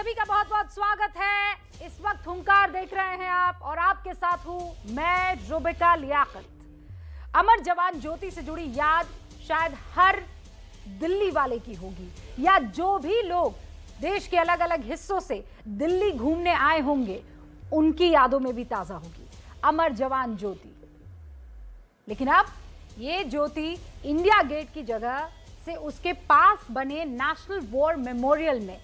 सभी का बहुत बहुत स्वागत है। इस वक्त हुंकार देख रहे हैं आप और आपके साथ हूं मैं रुबिका लियाकत। अमर जवान ज्योति से जुड़ी याद शायद हर दिल्ली वाले की होगी, या जो भी लोग देश के अलग अलग हिस्सों से दिल्ली घूमने आए होंगे उनकी यादों में भी ताजा होगी अमर जवान ज्योति। लेकिन अब ये ज्योति इंडिया गेट की जगह से उसके पास बने नेशनल वॉर मेमोरियल में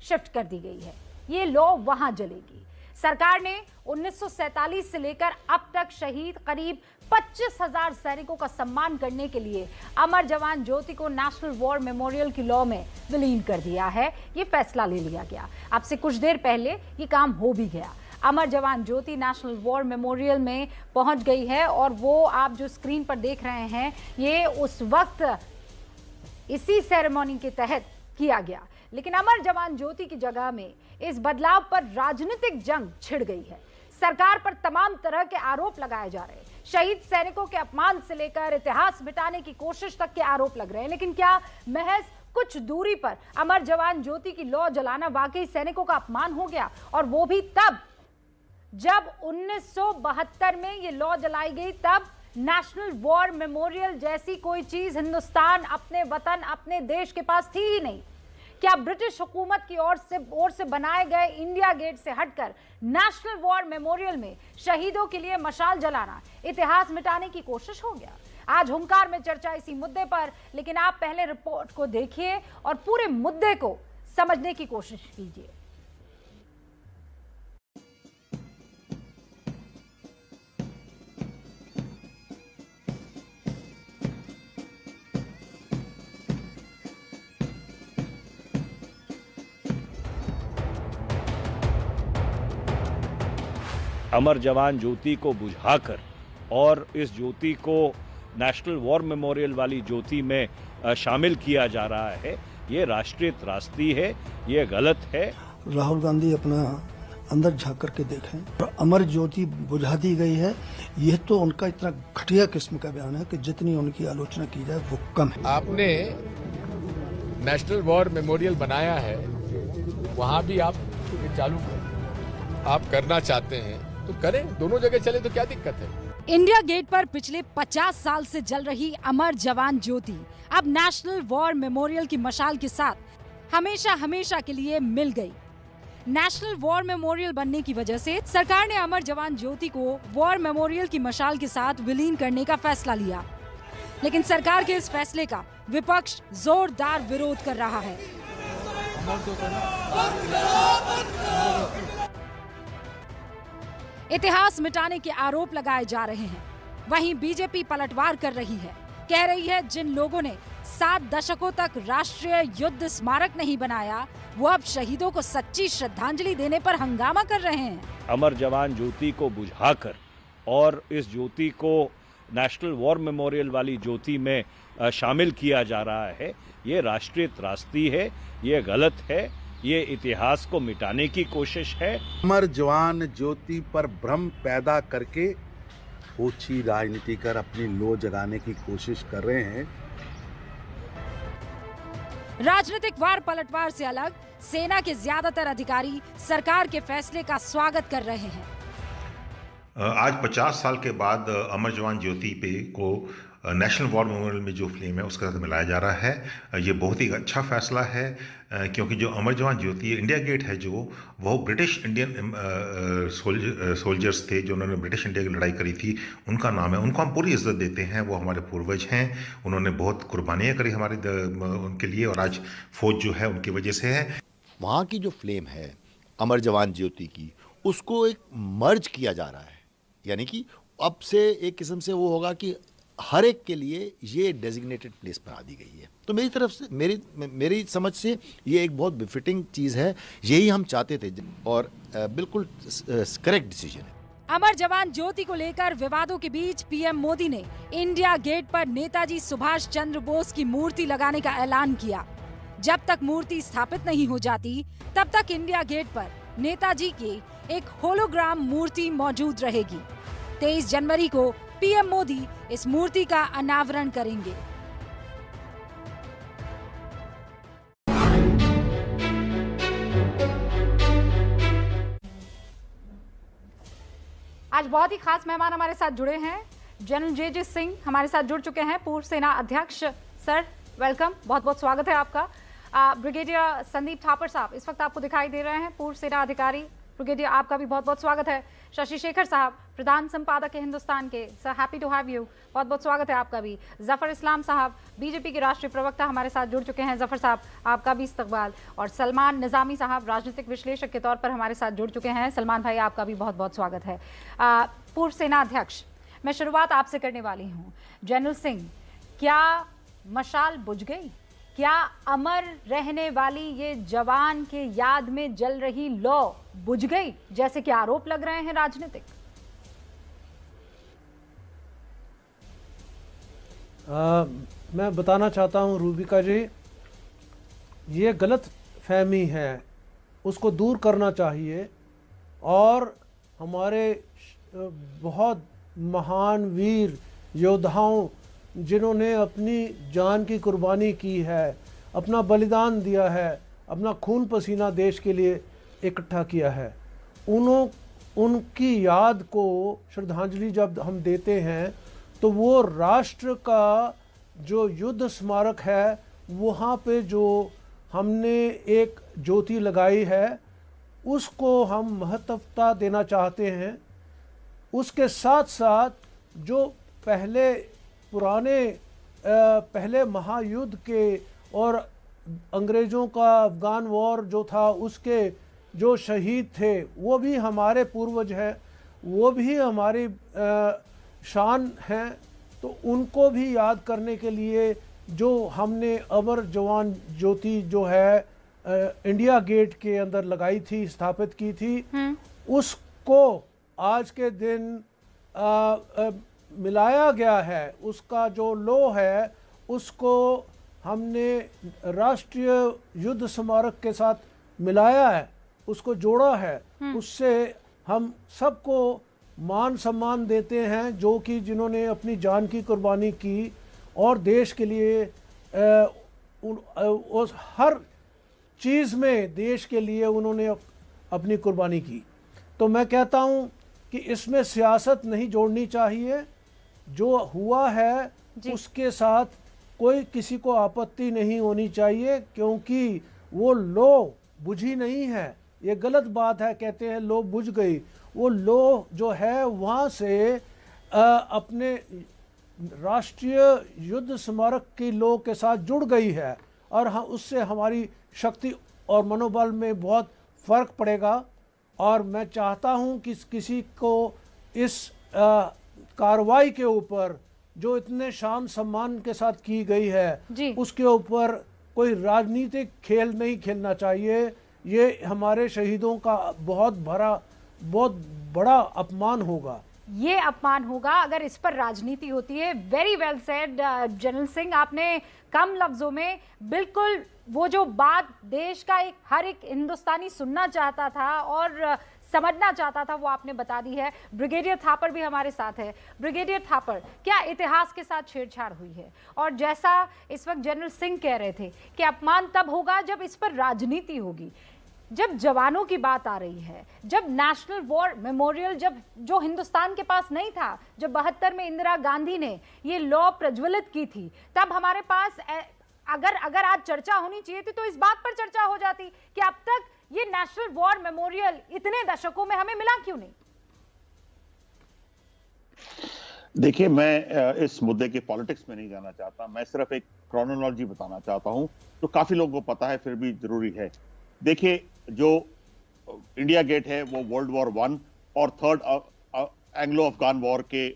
शिफ्ट कर दी गई है। ये लौ वहां जलेगी। सरकार ने 1947 से लेकर अब तक शहीद करीब 25,000 सैनिकों का सम्मान करने के लिए अमर जवान ज्योति को नेशनल वॉर मेमोरियल की लॉ में विलीन कर दिया है। ये फैसला ले लिया गया। अब से कुछ देर पहले ये काम हो भी गया। अमर जवान ज्योति नेशनल वॉर मेमोरियल में पहुंच गई है और वो आप जो स्क्रीन पर देख रहे हैं ये उस वक्त इसी सेरेमनी के तहत किया गया। लेकिन अमर जवान ज्योति की जगह में इस बदलाव पर राजनीतिक जंग छिड़ गई है। सरकार पर तमाम तरह के आरोप लगाए जा रहे हैं। शहीद सैनिकों के अपमान से लेकर इतिहास मिटाने की कोशिश तक के आरोप लग रहे हैं। लेकिन क्या महज कुछ दूरी पर अमर जवान ज्योति की लौ जलाना वाकई सैनिकों का अपमान हो गया? और वो भी तब जब 1972 में ये लॉ जलाई गई, तब नेशनल वॉर मेमोरियल जैसी कोई चीज हिंदुस्तान, अपने वतन, अपने देश के पास थी ही नहीं। क्या ब्रिटिश हुकूमत की ओर से बनाए गए इंडिया गेट से हटकर नेशनल वॉर मेमोरियल में शहीदों के लिए मशाल जलाना इतिहास मिटाने की कोशिश हो गया? आज हुंकार में चर्चा इसी मुद्दे पर, लेकिन आप पहले रिपोर्ट को देखिए और पूरे मुद्दे को समझने की कोशिश कीजिए। अमर जवान ज्योति को बुझाकर और इस ज्योति को नेशनल वॉर मेमोरियल वाली ज्योति में शामिल किया जा रहा है, ये राष्ट्रीय त्रासदी है, ये गलत है। राहुल गांधी अपना अंदर झांक करके देखें। अमर ज्योति बुझा दी गई है, यह तो उनका इतना घटिया किस्म का बयान है कि जितनी उनकी आलोचना की जाए वो कम है। आपने नेशनल वॉर मेमोरियल बनाया है, वहां भी आप चालू आप करना चाहते हैं तो करें, दोनों जगह चले तो क्या दिक्कत है। इंडिया गेट पर पिछले 50 साल से जल रही अमर जवान ज्योति अब नेशनल वॉर मेमोरियल की मशाल के साथ हमेशा हमेशा के लिए मिल गई। नेशनल वॉर मेमोरियल बनने की वजह से सरकार ने अमर जवान ज्योति को वॉर मेमोरियल की मशाल के साथ विलीन करने का फैसला लिया। लेकिन सरकार के इस फैसले का विपक्ष जोरदार विरोध कर रहा है। इतिहास मिटाने के आरोप लगाए जा रहे हैं। वहीं बीजेपी पलटवार कर रही है, कह रही है जिन लोगों ने 7 दशकों तक राष्ट्रीय युद्ध स्मारक नहीं बनाया वो अब शहीदों को सच्ची श्रद्धांजलि देने पर हंगामा कर रहे हैं। अमर जवान ज्योति को बुझाकर और इस ज्योति को नेशनल वॉर मेमोरियल वाली ज्योति में शामिल किया जा रहा है, ये राष्ट्रीय त्रासदी है, ये गलत है, ये इतिहास को मिटाने की कोशिश है। अमर जवान ज्योति पर भ्रम पैदा करके ओछी राजनीति कर अपनी लो जगाने की कोशिश कर रहे हैं। राजनीतिक वार पलटवार से अलग सेना के ज्यादातर अधिकारी सरकार के फैसले का स्वागत कर रहे हैं। आज 50 साल के बाद अमर जवान ज्योति पे को नेशनल वॉर मेमोरियल में जो फ्लेम है उसके साथ मिलाया जा रहा है। ये बहुत ही अच्छा फैसला है, क्योंकि जो अमर जवान ज्योति है, इंडिया गेट है, जो वो ब्रिटिश इंडियन सोल्जर्स थे जो उन्होंने ब्रिटिश इंडिया की लड़ाई करी थी, उनका नाम है। उनको हम पूरी इज्जत देते हैं, वो हमारे पूर्वज हैं, उन्होंने बहुत कुर्बानियाँ करी हमारे उनके लिए, और आज फौज जो है उनकी वजह से है। वहाँ की जो फ्लेम है अमर जवान ज्योति की, उसको एक मर्ज किया जा रहा है, यानी कि अब से एक किस्म से वो होगा कि हर एक के लिए ये डेजिग्नेटेड प्लेस बना दी गई है। तो मेरी तरफ से मेरी समझ से ये एक बहुत बिफिटिंग चीज़ है, यही हम चाहते थे और बिल्कुल करेक्ट डिसीजन है। अमर जवान ज्योति को लेकर विवादों के बीच पीएम मोदी ने इंडिया गेट पर नेताजी सुभाष चंद्र बोस की मूर्ति लगाने का ऐलान किया। जब तक मूर्ति स्थापित नहीं हो जाती तब तक इंडिया गेट पर नेताजी की एक होलोग्राम मूर्ति मौजूद रहेगी। 23 जनवरी को पीएम मोदी इस मूर्ति का अनावरण करेंगे। आज बहुत ही खास मेहमान हमारे साथ जुड़े हैं। जनरल जे सिंह हमारे साथ जुड़ चुके हैं, पूर्व सेना अध्यक्ष। सर वेलकम, बहुत बहुत स्वागत है आपका। ब्रिगेडियर संदीप थापर साहब इस वक्त आपको दिखाई दे रहे हैं, पूर्व सेना अधिकारी। ब्रिगेडियर आपका भी बहुत बहुत स्वागत है। शशि शेखर साहब, प्रधान संपादक है हिंदुस्तान के, sir happy to have you, बहुत बहुत स्वागत है आपका भी। जफर इस्लाम साहब बीजेपी के राष्ट्रीय प्रवक्ता हमारे साथ जुड़ चुके हैं, जफर साहब आपका भी इस्तकबाल। और सलमान निजामी साहब राजनीतिक विश्लेषक के तौर पर हमारे साथ जुड़ चुके हैं, सलमान भाई आपका भी बहुत बहुत स्वागत है। पूर्व सेना अध्यक्ष, मैं शुरुआत आपसे करने वाली हूँ। जनरल सिंह, क्या मशाल बुझ गई? क्या अमर रहने वाली ये जवान के याद में जल रही लौ बुझ गई, जैसे कि आरोप लग रहे हैं राजनीतिक? मैं बताना चाहता हूं रूबिका जी, ये गलत फहमी है, उसको दूर करना चाहिए। और हमारे बहुत महान वीर योद्धाओं जिन्होंने अपनी जान की कुर्बानी की है, अपना बलिदान दिया है, अपना खून पसीना देश के लिए इकट्ठा किया है, उनकी याद को श्रद्धांजलि जब हम देते हैं तो वो राष्ट्र का जो युद्ध स्मारक है वहाँ पे जो हमने एक ज्योति लगाई है उसको हम महत्वता देना चाहते हैं। उसके साथ साथ जो पहले महायुद्ध के और अंग्रेज़ों का अफ़गान वॉर जो था उसके जो शहीद थे वो भी हमारे पूर्वज हैं, वो भी हमारी शान हैं। तो उनको भी याद करने के लिए जो हमने अमर जवान ज्योति जो है इंडिया गेट के अंदर लगाई थी, स्थापित की थी, उसको आज के दिन मिलाया गया है। उसका जो लो है उसको हमने राष्ट्रीय युद्ध स्मारक के साथ मिलाया है, उसको जोड़ा है। उससे हम सबको मान सम्मान देते हैं जो कि जिन्होंने अपनी जान की कुर्बानी की और देश के लिए हर चीज़ में देश के लिए उन्होंने अपनी कुर्बानी की। तो मैं कहता हूँ कि इसमें सियासत नहीं जोड़नी चाहिए। जो हुआ है उसके साथ कोई किसी को आपत्ति नहीं होनी चाहिए, क्योंकि वो लो बुझी नहीं है। ये गलत बात है, कहते हैं लो बुझ गई। वो लो जो है वहाँ से अपने राष्ट्रीय युद्ध स्मारक की लो के साथ जुड़ गई है और उससे हमारी शक्ति और मनोबल में बहुत फ़र्क पड़ेगा। और मैं चाहता हूँ कि किसी को इस कार्रवाई के ऊपर जो इतने शान सम्मान के साथ की गई है उसके ऊपर कोई राजनीतिक खेल नहीं खेलना चाहिए। ये हमारे शहीदों का बहुत बड़ा अपमान होगा। ये अपमान होगा अगर इस पर राजनीति होती है। Very well said general Singh, आपने कम लफ्जों में बिल्कुल वो जो बात देश का हर एक हिंदुस्तानी सुनना चाहता था और समझना चाहता था वो आपने बता दी है। ब्रिगेडियर थापर भी हमारे साथ है। ब्रिगेडियर थापर, क्या इतिहास के साथ छेड़छाड़ हुई है? और जैसा इस वक्त जनरल सिंह कह रहे थे कि अपमान तब होगा जब इस पर राजनीति होगी। जब जवानों की बात आ रही है, जब नेशनल वॉर मेमोरियल जब जो हिंदुस्तान के पास नहीं था, जब 72 में इंदिरा गांधी ने ये लॉ प्रज्वलित की थी, तब हमारे पास अगर आज चर्चा होनी चाहिए थी तो इस बात पर चर्चा हो जाती कि अब तक ये नेशनल वॉर मेमोरियल इतने दशकों में हमें मिला क्यों नहीं? देखिए, मैं इस मुद्दे के पॉलिटिक्स में नहीं जाना चाहता। मैं सिर्फ एक क्रोनोलॉजी बताना चाहता हूं तो काफी लोगों को पता है, फिर भी जरूरी है। देखिए, जो इंडिया गेट है वो वर्ल्ड वॉर 1 और थर्ड एंग्लो अफगान वॉर के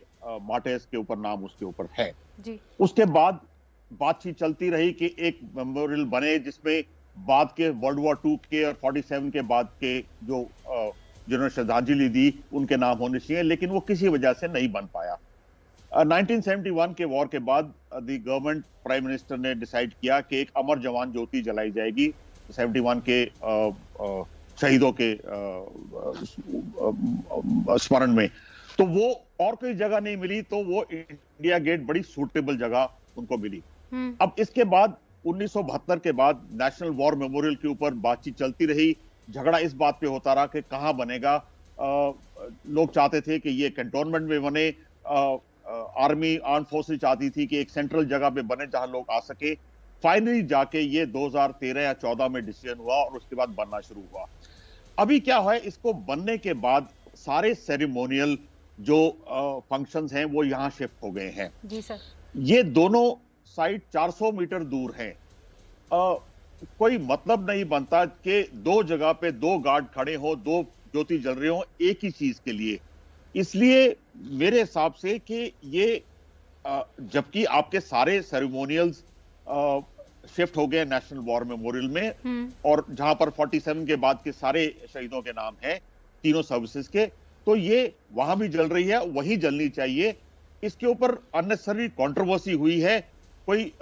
मार्टिर्स के ऊपर नाम उसके ऊपर है जी। उसके बाद बातचीत चलती रही कि एक मेमोरियल बने जिसमें बाद के वर्ल्ड वॉर 2 के और 47 के बाद के जो जिन्होंने श्रद्धांजलि दी उनके नाम होने चाहिए, लेकिन वो किसी वजह से नहीं बन पाया। 1971 के वॉर के बाद द गवर्नमेंट प्राइम मिनिस्टर ने डिसाइड किया कि एक अमर जवान ज्योति जलाई जाएगी 71 के शहीदों के स्मरण में। तो वो और कोई जगह नहीं मिली, तो वो इंडिया गेट बड़ी सूटेबल जगह उनको मिली। अब इसके बाद 1972 के बाद नेशनल वॉर मेमोरियल के ऊपर बातचीत चलती रही। झगड़ा इस बात पे होता रहा कि कहां बनेगा। लोग चाहते थे कि ये कैंटोनमेंट में बने, आर्मी आर्म फोर्सेस चाहती थी कि एक सेंट्रल जगह पे बने जहां लोग आ सके। फाइनली जाके ये 2013 या 14 में डिसीजन हुआ और उसके बाद बनना शुरू हुआ। अभी क्या हुआ है, इसको बनने के बाद सारे सेरेमोनियल जो फंक्शंस हैं वो यहाँ शिफ्ट हो गए हैं। जी सर। ये दोनों साइड 400 मीटर दूर हैं। कोई मतलब नहीं बनता कि दो जगह पे दो गार्ड खड़े हो, दो ज्योति जल रही हो एक ही चीज के लिए। इसलिए मेरे हिसाब से कि ये जबकि आपके सारे सेरेमोनियल्स शिफ्ट हो गए नेशनल वॉर मेमोरियल में, और जहां पर 47 के बाद के सारे शहीदों के नाम हैं तीनों सर्विसेज के, तो ये वहां भी जल रही है, वही जलनी चाहिए। इसके ऊपर अननेसेसरी कंट्रोवर्सी हुई है। कोई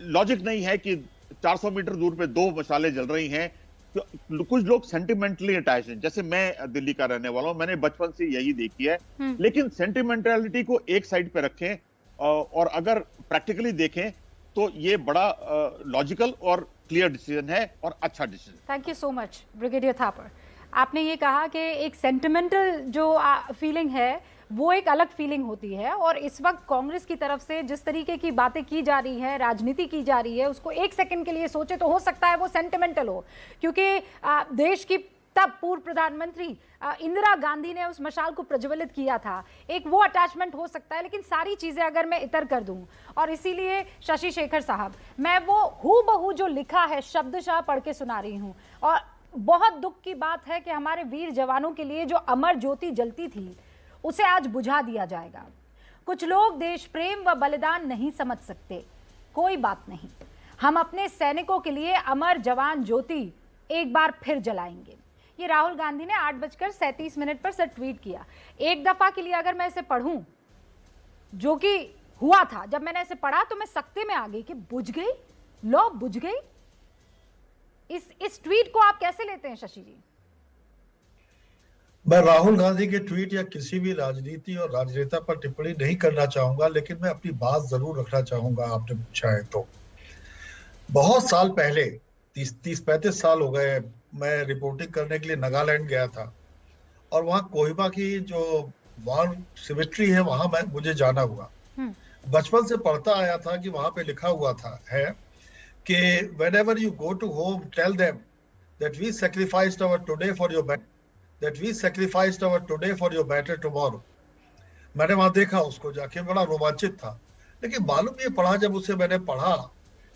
लॉजिक नहीं है कि 400 मीटर दूर पे दो मशालें जल रही हैं। तो कुछ लोग सेंटिमेंटली अटैच हैं, जैसे मैं दिल्ली का रहने वाला हूं, मैंने बचपन से यही देखी है। लेकिन सेंटिमेंटलिटी को एक साइड पे रखें और अगर प्रैक्टिकली देखें तो ये बड़ा लॉजिकल और क्लियर डिसीजन है और अच्छा decision. Thank you so much brigadier Thapar. आपने ये कहा कि एक सेंटिमेंटल जो फीलिंग है वो एक अलग फीलिंग होती है, और इस वक्त कांग्रेस की तरफ से जिस तरीके की बातें की जा रही है, राजनीति की जा रही है, उसको एक सेकंड के लिए सोचे तो हो सकता है वो सेंटिमेंटल हो, क्योंकि देश की तब पूर्व प्रधानमंत्री इंदिरा गांधी ने उस मशाल को प्रज्वलित किया था, एक वो अटैचमेंट हो सकता है। लेकिन सारी चीजें अगर मैं इतर कर दूं, और इसीलिए शशि शेखर साहब, मैं वो हूबहू जो लिखा है शब्दशः पढ़ के सुना रही हूं। और बहुत दुख की बात है कि हमारे वीर जवानों के लिए जो अमर ज्योति जलती थी उसे आज बुझा दिया जाएगा। कुछ लोग देश प्रेम व बलिदान नहीं समझ सकते, कोई बात नहीं, हम अपने सैनिकों के लिए अमर जवान ज्योति एक बार फिर जलाएंगे। ये राहुल गांधी ने 8:37 पर सर ट्वीट किया। एक दफा के लिए अगर मैं इसे पढ़ूं, जो कि हुआ था, जब मैंने इसे पढ़ा तो मैं सख्ते में आ गई कि बुझ गई, लो बुझ गई। इस ट्वीट को आप कैसे लेते हैं शशि जी? मैं राहुल गांधी के ट्वीट या किसी भी राजनीति और राजनेता पर टिप्पणी नहीं करना चाहूंगा, लेकिन मैं अपनी बात जरूर रखना चाहूंगा, आपने पूछा है तो। बहुत साल पहले, 30-35 साल हो गए, मैं रिपोर्टिंग करने के लिए नागालैंड गया था, और वहाँ कोहिमा की जो वॉर सिमेट्री है वहां मुझे जाना हुआ। बचपन से पढ़ता आया था कि वहां पे लिखा हुआ था है कि whenever you go to home, tell them that we sacrificed our today for your better tomorrow. मैंने वहां देखा उसको जाके, बड़ा रोमांचित था। लेकिन मालूम ये पढ़ा जब उसे मैंने पढ़ा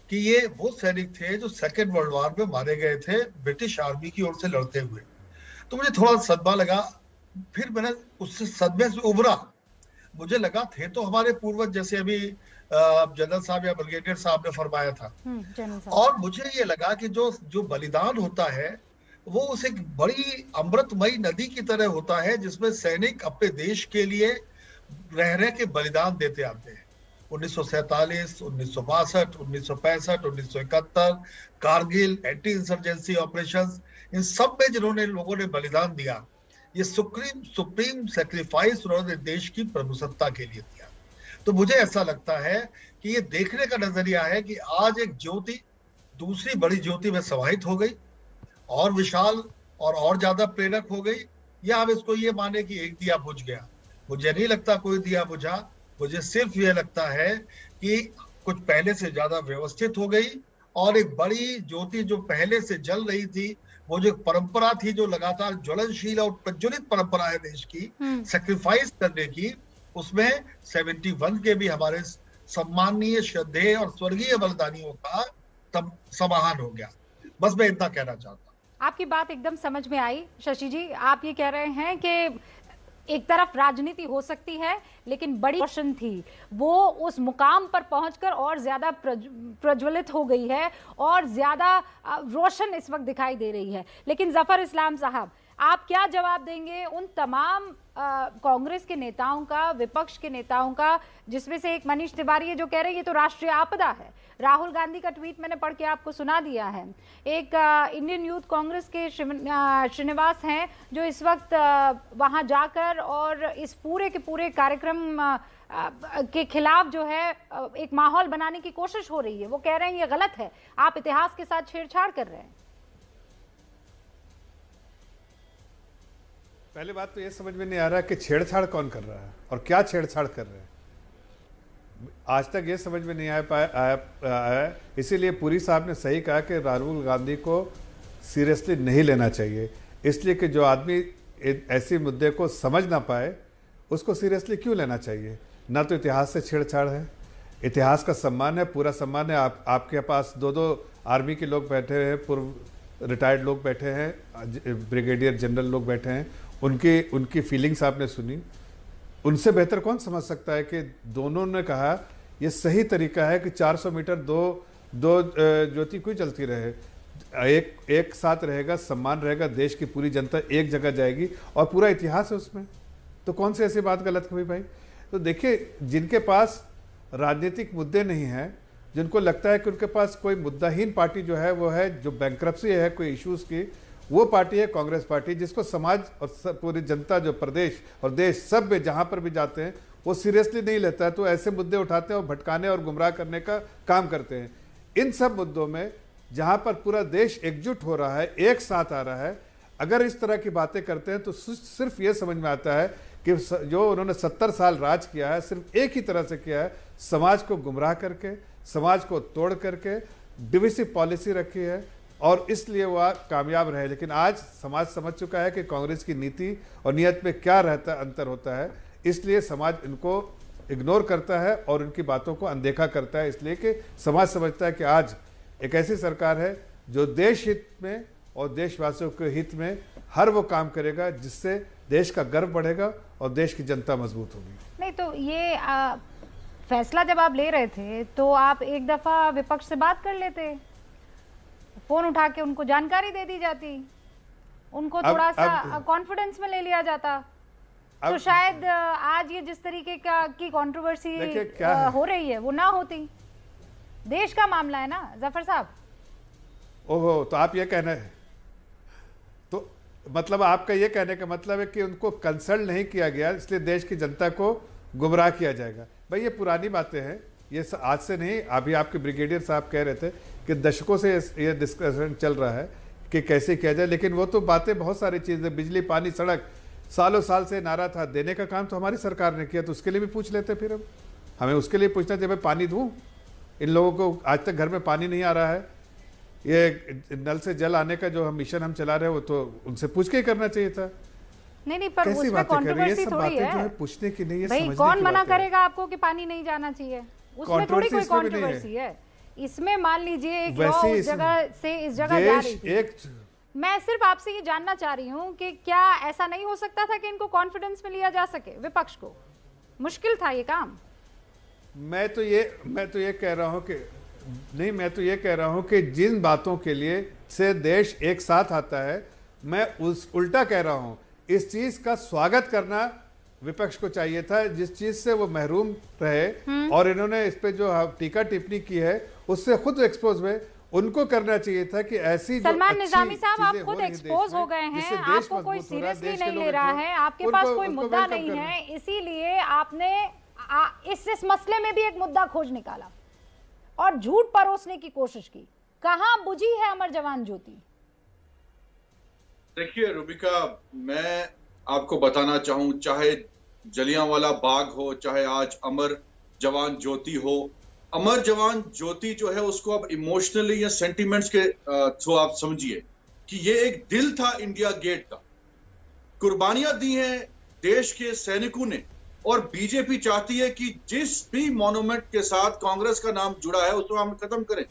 कि ये वो सैनिक थे जो सेकेंड वर्ल्ड वॉर में मारे गए थे ब्रिटिश आर्मी की ओर से लड़ते हुए, तो मुझे थोड़ा सदमा लगा। फिर मैंने उस सदमे से उभरा, मुझे लगा थे तो हमारे पूर्वज, जैसे अभी जनरल साहब या ब्रिगेडियर साहब ने फरमाया था। और मुझे ये लगा कि जो बलिदान होता है वो उस एक बड़ी अमृतमयी नदी की तरह होता है, जिसमें सैनिक अपने देश के लिए रह के बलिदान देते आते हैं। 1947, 1962, 1965, 1971, कारगिल, एंटी इंसर्जेंसी ऑपरेशंस, इन सब में जिन्होंने लोगों ने बलिदान दिया, ये सुप्रीम सैक्रिफाइस उन्होंने देश की प्रभुसत्ता के लिए दिया। तो मुझे ऐसा लगता है कि ये देखने का नजरिया है कि आज एक ज्योति दूसरी बड़ी ज्योति में समाहित हो गई, और विशाल और ज्यादा प्रेरक हो गई, या हम इसको ये माने कि एक दिया बुझ गया। मुझे नहीं लगता कोई दिया बुझा, मुझे सिर्फ ये लगता है कि कुछ पहले से ज्यादा व्यवस्थित हो गई, और एक बड़ी ज्योति जो पहले से जल रही थी, वो जो परंपरा थी, जो लगातार ज्वलनशील और प्रज्वलित परंपरा है देश की सेक्रीफाइस करने की, उसमें 71 के भी हमारे सम्माननीय, श्रद्धेय और स्वर्गीय बलिदानियों का समाहन हो गया। बस मैं इतना कहना चाहता हूँ। आपकी बात एकदम समझ में आई शशि जी। आप ये कह रहे हैं कि एक तरफ राजनीति हो सकती है, लेकिन बड़ी रोशन थी वो उस मुकाम पर पहुंचकर और ज्यादा प्रज्वलित हो गई है, और ज्यादा रोशन इस वक्त दिखाई दे रही है। लेकिन जफर इस्लाम साहब, आप क्या जवाब देंगे उन तमाम कांग्रेस के नेताओं का, विपक्ष के नेताओं का, जिसमें से एक मनीष तिवारी है जो कह रहे हैं ये तो राष्ट्रीय आपदा है। राहुल गांधी का ट्वीट मैंने पढ़ के आपको सुना दिया है। एक इंडियन यूथ कांग्रेस के श्रीनिवास हैं जो इस वक्त वहां जाकर और इस पूरे के पूरे कार्यक्रम के खिलाफ जो है एक माहौल बनाने की कोशिश हो रही है। वो कह रहे हैं ये गलत है, आप इतिहास के साथ छेड़छाड़ कर रहे हैं। पहली बात तो ये समझ में नहीं आ रहा कि छेड़छाड़ कौन कर रहा है और क्या छेड़छाड़ कर रहे हैं। आज तक ये समझ में नहीं आया। इसीलिए पुरी साहब ने सही कहा कि राहुल गांधी को सीरियसली नहीं लेना चाहिए, इसलिए कि जो आदमी ऐसे मुद्दे को समझ ना पाए उसको सीरियसली क्यों लेना चाहिए। ना तो इतिहास से छेड़छाड़ है, इतिहास का सम्मान है, पूरा सम्मान है। आपके पास दो आर्मी के लोग बैठे हैं, पूर्व रिटायर्ड लोग बैठे हैं, ब्रिगेडियर जनरल लोग बैठे हैं, उनकी फीलिंग्स आपने सुनी। उनसे बेहतर कौन समझ सकता है कि दोनों ने कहा ये सही तरीका है कि 400 मीटर दो ज्योति क्यों जलती रहे, एक साथ रहेगा, सम्मान रहेगा, देश की पूरी जनता एक जगह जाएगी और पूरा इतिहास है उसमें। तो कौन सी ऐसी बात गलत हुई भाई। तो देखिए, जिनके पास राजनीतिक मुद्दे नहीं हैं, जिनको लगता है कि उनके पास कोई मुद्दाहीन पार्टी जो है वो है जो बैंक्रप्सी है कोई इश्यूज की, वो पार्टी है कांग्रेस पार्टी, जिसको समाज और पूरी जनता जो प्रदेश और देश सब में जहां पर भी जाते हैं वो सीरियसली नहीं लेता है। तो ऐसे मुद्दे उठाते हैं और भटकाने और गुमराह करने का काम करते हैं। इन सब मुद्दों में जहां पर पूरा देश एकजुट हो रहा है, एक साथ आ रहा है, अगर इस तरह की बातें करते हैं तो सिर्फ ये समझ में आता है कि जो उन्होंने 70 साल राज किया है सिर्फ एक ही तरह से किया है, समाज को गुमराह करके, समाज को तोड़ करके, डिविसिव पॉलिसी रखी है और इसलिए वह कामयाब रहे। लेकिन आज समाज समझ चुका है कि कांग्रेस की नीति और नीयत में क्या रहता अंतर होता है, इसलिए समाज इनको इग्नोर करता है और उनकी बातों को अनदेखा करता है। इसलिए कि समाज समझता है कि आज एक ऐसी सरकार है जो देश हित में और देशवासियों के हित में हर वो काम करेगा जिससे देश का गर्व बढ़ेगा और देश की जनता मजबूत होगी। नहीं तो ये फैसला जब आप ले रहे थे तो आप एक दफा विपक्ष से बात कर लेते, फोन उठा के उनको जानकारी दे दी जाती, उनको थोड़ा सा कॉन्फिडेंस में ले लिया जाता, तो शायद आज ये जिस तरीके की कंट्रोवर्सी हो रही है वो ना होती। देश का मामला है ना जफर साहब। ओहो, तो आप ये कहना है, तो मतलब आपका ये कहने का मतलब है कि उनको कंसल्ट नहीं किया गया इसलिए देश की जनता को गुमराह किया जाएगा। भाई ये पुरानी बातें हैं, ये आज से नहीं। अभी आपके ब्रिगेडियर साहब कह रहे थे कि दशकों से ये डिस्कशन चल रहा है कि कैसे किया जाए, लेकिन वो तो बातें बहुत सारी चीज़ें, बिजली, पानी, सड़क, सालों साल से नारा था, देने का काम तो हमारी सरकार ने किया, तो उसके लिए भी पूछ लेते। फिर अब हमें उसके लिए पूछना चाहिए, मैं पानी दूँ इन लोगों को, आज तक घर में पानी नहीं आ रहा है, ये नल से जल आने का जो हम मिशन हम चला रहे हैं वो तो उनसे पूछ के ही करना चाहिए था। नहीं पर उसमें कंट्रोवर्सी थोड़ी है, पूछने की नहीं है, भाई कौन मना करेगा आपको कि पानी नहीं जाना चाहिए, उसमें थोड़ी कोई कंट्रोवर्सी है। इसमें मान लीजिए एक लॉ उस जगह से इस जगह जा रही थी, मैं सिर्फ आपसे ये जानना चाह रही हूँ कि क्या ऐसा नहीं हो सकता था कि इनको कॉन्फिडेंस में लिया जा सके, विपक्ष को मुश्किल था ये काम। मैं तो ये कह रहा हूँ कि नहीं, मैं तो ये कह रहा हूँ कि जिन बातों के लिए से देश एक साथ आता है, मैं उल्टा कह रहा हूँ, इस चीज का स्वागत करना विपक्ष को चाहिए था, जिस चीज से वो महरूम रहे और इन्होंने इस पे जो टीका टिप्पणी की है उससे खुद एक्सपोज हुए, उनको करना चाहिए था कि ऐसी सलमान निजामी साहब, आप खुद एक्सपोज हो गए हैं, आपको कोई सीरियसली नहीं ले रहा है, आपके पास कोई मुद्दा नहीं है, इसीलिए आपने इस मसले में भी एक मुद्दा खोज निकाला और झूठ परोसने की कोशिश की। कहां बुझी है अमर जवान ज्योति? देखिए रुबिका, मैं आपको बताना चाहूं, चाहे जलियांवाला बाग हो, चाहे आज अमर जवान ज्योति हो, अमर जवान ज्योति जो है उसको अब इमोशनली या सेंटिमेंट्स के थ्रू आप समझिए कि ये एक दिल था इंडिया गेट का। कुर्बानियां दी हैं देश के सैनिकों ने और बीजेपी चाहती है कि जिस भी मॉन्यूमेंट के साथ कांग्रेस का नाम जुड़ा है उसको हम खत्म करें।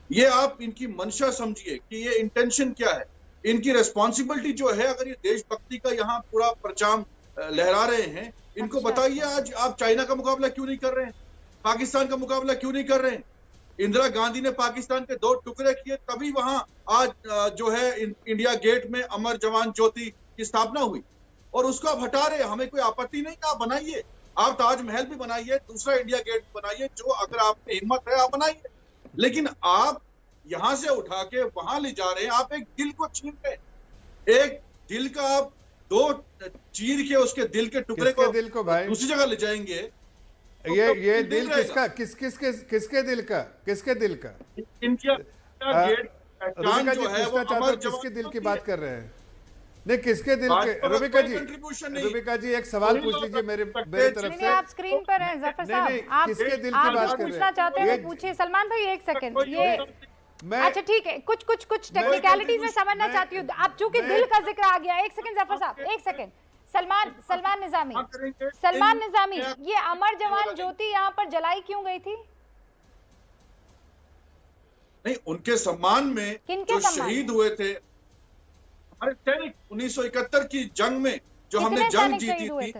ये आप इनकी मंशा समझिए कि ये इंटेंशन क्या है, इनकी रिस्पॉन्सिबिलिटी जो है। अगर ये देशभक्ति का यहाँ पूरा परचाम लहरा रहे हैं, इनको बताइए आज आप चाइना का मुकाबला क्यों नहीं कर रहे हैं, पाकिस्तान का मुकाबला क्यों नहीं कर रहे हैं। इंदिरा गांधी ने पाकिस्तान के 2 टुकड़े किए, तभी वहां आज जो है इंडिया गेट में अमर जवान ज्योति की स्थापना हुई और उसको आप हटा रहे। हमें कोई आपत्ति नहीं, आप बनाइए, आप ताजमहल भी बनाइए, दूसरा इंडिया गेट बनाइए, जो अगर आप में हिम्मत है आप बनाइए, लेकिन आप यहां से उठा के वहां ले जा रहे हैं। आप एक दिल को छीन रहे, एक दिल का आप 2 चीर के उसके दिल के टुकड़े को दिल को भाई दूसरी जगह ले जाएंगे। तो ये दिल किसका, किसके दिल का, किसके दिल का? इंडिया गेट जो है वो किसके दिल की बात कर रहे हैं? नहीं, किसके दिल के? रुबिका जी, कंट्रीब्यूशन नहीं। रुबिका जी एक सवाल पूछ लीजिए मेरे तरफ से। आप स्क्रीन पर हैं जफर साहब, आप किसके दिल की बात कर रहे पूछना चाहते हैं पूछिए। सलमान भाई एक सेकंड, ये मैं अच्छा ठीक है, कुछ टेक्निकलिटीज में समझना चाहती हूँ। आप चूंकि दिल का जिक्र आ गया, एक सेकंड जफर साहब, एक सेकंड। सलमान निजामी, ये अमर जवान ज्योति यहाँ पर जलाई क्यों गई थी? नहीं, उनके सम्मान में जो शहीद हुए थे हमारे सैनिक 1971 की जंग में, जो हमने जंग जीती थी,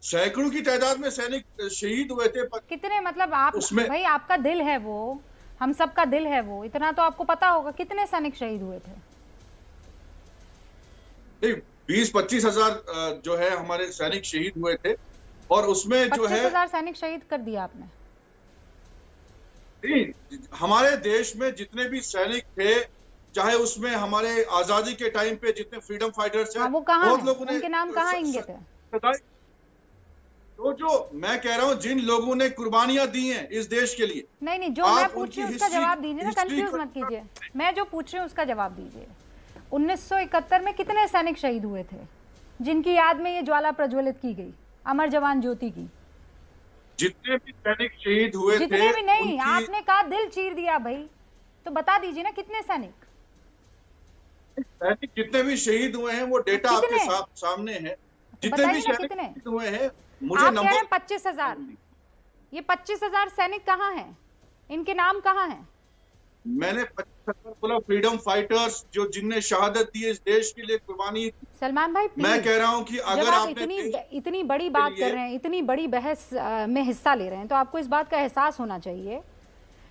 सैकड़ों की तादाद में सैनिक शहीद हुए थे। कितने, मतलब आप भाई आपका दिल है वो, हम सबका दिल है वो, इतना तो आपको पता होगा कितने सैनिक शहीद हुए थे? 20-25 हजार जो है हमारे सैनिक शहीद हुए थे, और उसमें जो है 25,000 सैनिक शहीद कर दिया आपने। हमारे देश में जितने भी सैनिक थे, चाहे उसमें हमारे आजादी के टाइम पे जितने फ्रीडम फाइटर्स हैं, वो कहाँ बहुत हैं? लोगों ने उनके नाम कहाँ इंगित है? तो जो मैं कह रहा हूँ, जिन लोगों ने कुर्बानियां दी हैं इस देश के लिए, नहीं, जो मैं पूछ रही हूँ उसका जवाब दीजिए ना, कंफ्यूज मत कीजिए। मैं जो पूछ रही हूँ उसका जवाब दीजिए। 1971 में कितने सैनिक शहीद हुए थे जिनकी याद में ये ज्वाला प्रज्वलित की गई, अमर जवान ज्योति की? जितने भी सैनिक शहीद हुए थे, जितने भी नहीं, आपने कहा दिल चीर दिया भाई, तो बता दीजिए ना कितने सैनिक जितने भी शहीद हुए हैं वो डेटा आपके सामने है। जितने भी शहीद हुए हैं, मुझे नंबर 25,000, ये 25,000 सैनिक कहाँ हैं? इनके नाम कहाँ हैं? मैंने 25,000 बोला, फ्रीडम फाइटर्स जो जिनने शहादत दी इस देश के लिए, कुर्बानी। सलमान भाई मैं कह रहा हूं कि अगर आप इतनी बड़ी बात कर रहे हैं, इतनी बड़ी बहस में हिस्सा ले रहे हैं, तो आपको इस बात का एहसास होना चाहिए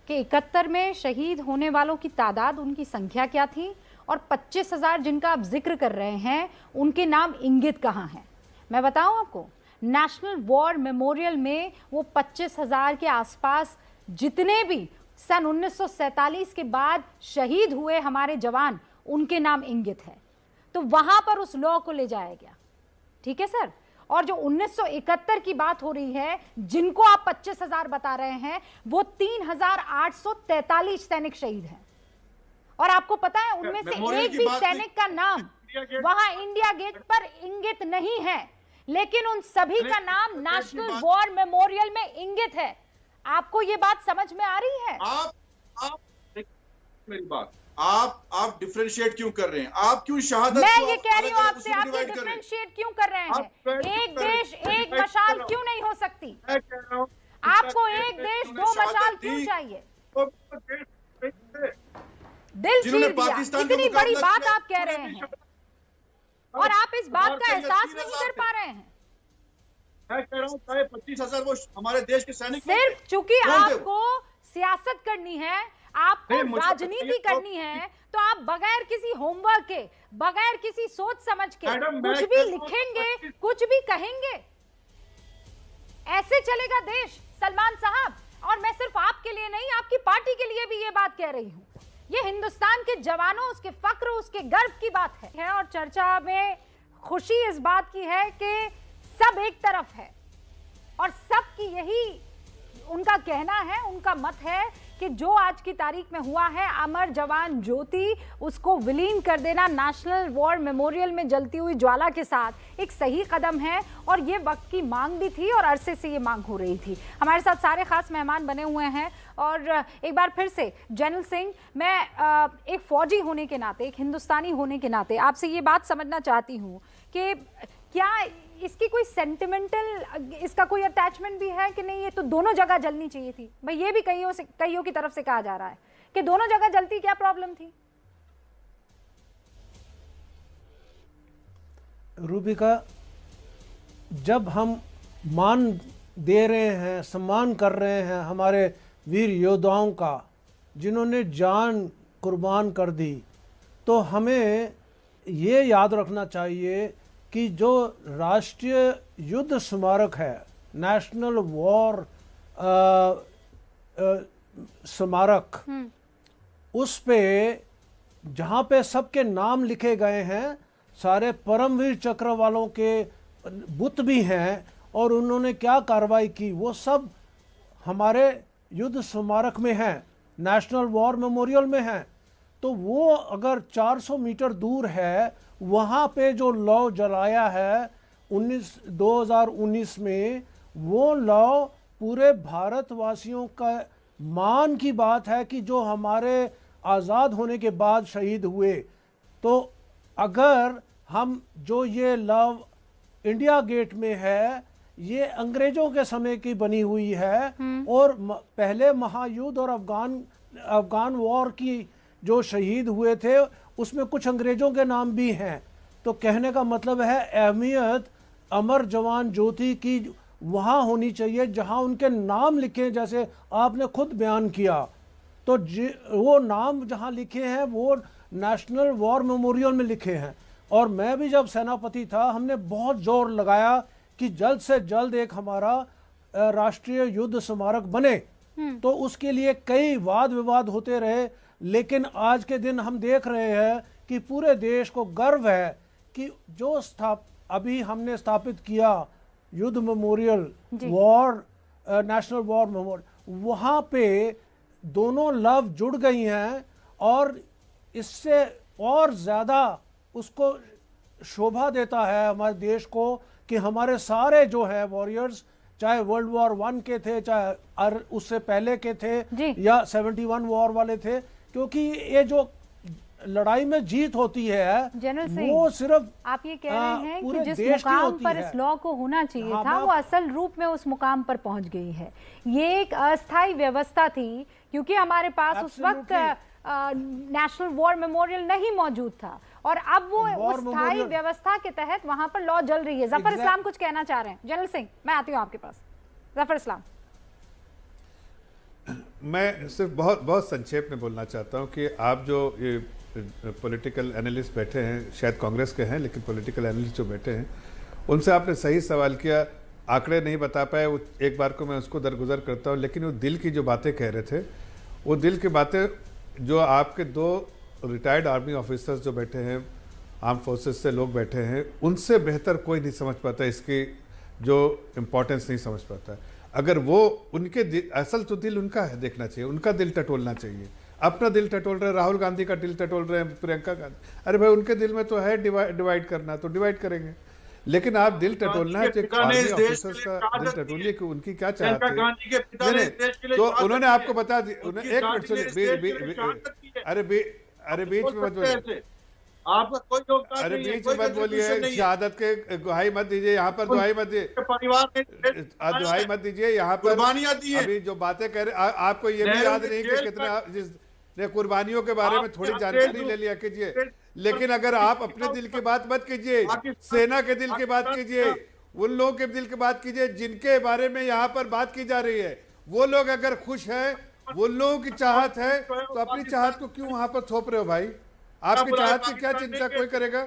कि 71 में शहीद होने वालों की तादाद, उनकी संख्या क्या थी, और 25,000 जिनका आप जिक्र कर रहे हैं उनके नाम इंगित कहाँ हैं? मैं बताऊं आपको, नेशनल वॉर मेमोरियल में वो 25,000 के आसपास जितने भी सन 1947 के बाद शहीद हुए हमारे जवान, उनके नाम इंगित है। तो वहां पर उस लॉ को ले जाया गया, ठीक है सर। और जो 1971 की बात हो रही है, जिनको आप 25,000 बता रहे हैं, वो 3,843 सैनिक शहीद हैं। और आपको पता है उनमें से एक भी सैनिक का नाम वहां इंडिया गेट पर इंगित नहीं है, लेकिन उन सभी का नाम नेशनल वॉर मेमोरियल में इंगित है। आपको ये बात समझ में आ रही है? आप मेरी बात, आप डिफरेंशिएट क्यों कर रहे हैं? आप क्यों शहादत? मैं ये कह रही हूँ आपसे, आप ये डिफरेंशिएट क्यों कर रहे हैं? एक देश एक मशाल क्यों नहीं हो सकती? आपको एक देश दो मशाल क्यों चाहिए? दिल चीर दिया, इतनी बड़ी बात आप कह रहे हैं और आप इस बात का एहसास नहीं कर पा रहे हैं। मैं कह रहा हूँ 25,000 वो हमारे देश के सैनिक, सिर्फ चूंकि आपको सियासत करनी है, आपको राजनीति करनी है, तो आप बगैर किसी होमवर्क के, बगैर किसी सोच समझ के कुछ भी लिखेंगे, कुछ भी कहेंगे। ऐसे चलेगा देश सलमान साहब। और मैं सिर्फ आपके लिए नहीं, आपकी पार्टी के लिए भी ये बात कह रही हूँ। ये हिंदुस्तान के जवानों, उसके फक्र, उसके गर्व की बात है। और चर्चा में खुशी इस बात की है कि सब एक तरफ है और सबकी यही उनका कहना है, उनका मत है कि जो आज की तारीख में हुआ है, अमर जवान ज्योति, उसको विलीन कर देना नेशनल वॉर मेमोरियल में जलती हुई ज्वाला के साथ एक सही कदम है। और ये वक्त की मांग भी थी और अरसे से ये मांग हो रही थी। हमारे साथ सारे खास मेहमान बने हुए हैं और एक बार फिर से जनरल सिंह, मैं एक फौजी होने के नाते, एक हिंदुस्तानी होने के नाते आपसे ये बात समझना चाहती हूँ कि क्या इसकी कोई सेंटिमेंटल, इसका कोई अटैचमेंट भी है कि नहीं, ये तो दोनों जगह जलनी चाहिए थी? भाई ये भी कईयों की तरफ से कहा जा रहा है कि दोनों जगह जलती, क्या प्रॉब्लम थी? रूबिका, जब हम मान दे रहे हैं, सम्मान कर रहे हैं हमारे वीर योद्धाओं का जिन्होंने जान कुर्बान कर दी, तो हमें ये याद रखना चाहिए कि जो राष्ट्रीय युद्ध स्मारक है, नेशनल वॉर स्मारक, उस पे जहाँ पे सबके नाम लिखे गए हैं, सारे परमवीर चक्र वालों के बुत भी हैं और उन्होंने क्या कार्रवाई की वो सब हमारे युद्ध स्मारक में हैं, नेशनल वॉर मेमोरियल में हैं। तो वो अगर 400 मीटर दूर है, वहाँ पे जो लौ जलाया है 2019 में, वो लौ पूरे भारतवासियों का मान की बात है कि जो हमारे आज़ाद होने के बाद शहीद हुए। तो अगर हम जो ये लव इंडिया गेट में है, ये अंग्रेजों के समय की बनी हुई है और पहले महायुद्ध और अफगान वॉर की जो शहीद हुए थे उसमें कुछ अंग्रेजों के नाम भी हैं। तो कहने का मतलब है अहमियत अमर जवान ज्योति की वहाँ होनी चाहिए जहाँ उनके नाम लिखे, जैसे आपने खुद बयान किया। तो वो नाम जहाँ लिखे हैं वो नेशनल वॉर मेमोरियल में लिखे हैं। और मैं भी जब सेनापति था, हमने बहुत जोर लगाया कि जल्द से जल्द एक हमारा राष्ट्रीय युद्ध स्मारक बने। तो उसके लिए कई वाद विवाद होते रहे, लेकिन आज के दिन हम देख रहे हैं कि पूरे देश को गर्व है कि जो अभी हमने स्थापित किया युद्ध memorial, war national war memorial, वहाँ पे दोनों लव जुड़ गई हैं और इससे और ज़्यादा उसको शोभा देता है हमारे देश को कि हमारे सारे जो है वॉरियर्स, चाहे वर्ल्ड वॉर 1 के थे, चाहे उससे पहले के थे या 71 वॉर वाले थे, क्योंकि ये जो लड़ाई में जीत होती है वो सिर्फ आप ये कह रहे हैं कि जिस देश मुकाम पर इस लॉ को होना चाहिए था वो असल रूप में उस मुकाम पर पहुंच गई है। ये एक अस्थायी व्यवस्था थी क्योंकि हमारे पास उस वक्त नेशनल वॉर मेमोरियल नहीं मौजूद था और अब वो उस स्थायी व्यवस्था के तहत वहां पर लॉ जल रही है। जफर इस्लाम कुछ कहना चाह रहे हैं। जनरल सिंह, मैं आती हूँ आपके पास। जफर इस्लाम, मैं सिर्फ बहुत संक्षेप में बोलना चाहता हूँ कि आप जो ये पॉलिटिकल एनालिस्ट बैठे हैं, शायद कांग्रेस के हैं लेकिन पॉलिटिकल एनालिस्ट जो बैठे हैं, उनसे आपने सही सवाल किया, आंकड़े नहीं बता पाए। वो एक बार को मैं उसको दरगुजर करता हूँ, लेकिन वो दिल की जो बातें कह रहे थे, वो दिल की बातें जो आपके 2 रिटायर्ड आर्मी ऑफिसर्स जो बैठे हैं, आर्म फोर्सेस से लोग बैठे हैं, उनसे बेहतर कोई नहीं समझ पाता, इसकी जो इम्पोर्टेंस नहीं समझ पाता। अगर वो उनके असल तो दिल उनका है, देखना चाहिए, उनका दिल टटोलना चाहिए। अपना दिल टटोल रहे हैं, राहुल गांधी का दिल टटोल रहे हैं, प्रियंका गांधी, अरे भाई उनके दिल में तो है डिवाइड करना, तो डिवाइड करेंगे। लेकिन आप दिल टटोलना है तो आर्मी ऑफिसर्स का दिल टटोलिए कि उनकी क्या चाहते हैं। तो उन्होंने आपको बता दिया, एक मिनट सुनिए, अरे बीच में मत बोलिए, आपका कोई योगदान अरे बीच में मत बोलिए, शहादत के दुहाई मत दीजिए, यहाँ पर दुहाई मत दीजिए, परिवार दुहाई मत दीजिए यहाँ पर। अभी जो बातें कह रहे, आपको ये भी याद नहीं कि कितना जिस कुर्बानियों के बारे में थोड़ी जानकारी ले लिया कीजिए। लेकिन अगर आप अपने दिल की बात मत कीजिए, सेना के दिल की बात कीजिए, उन लोगों के दिल की बात कीजिए जिनके बारे में यहाँ पर बात की जा रही है। वो लोग अगर खुश हैं, वो लोगों की चाहत है, तो अपनी चाहत को क्यों वहां पर थोप रहे हो भाई? आपकी चाहत की क्या चिंता कोई करेगा?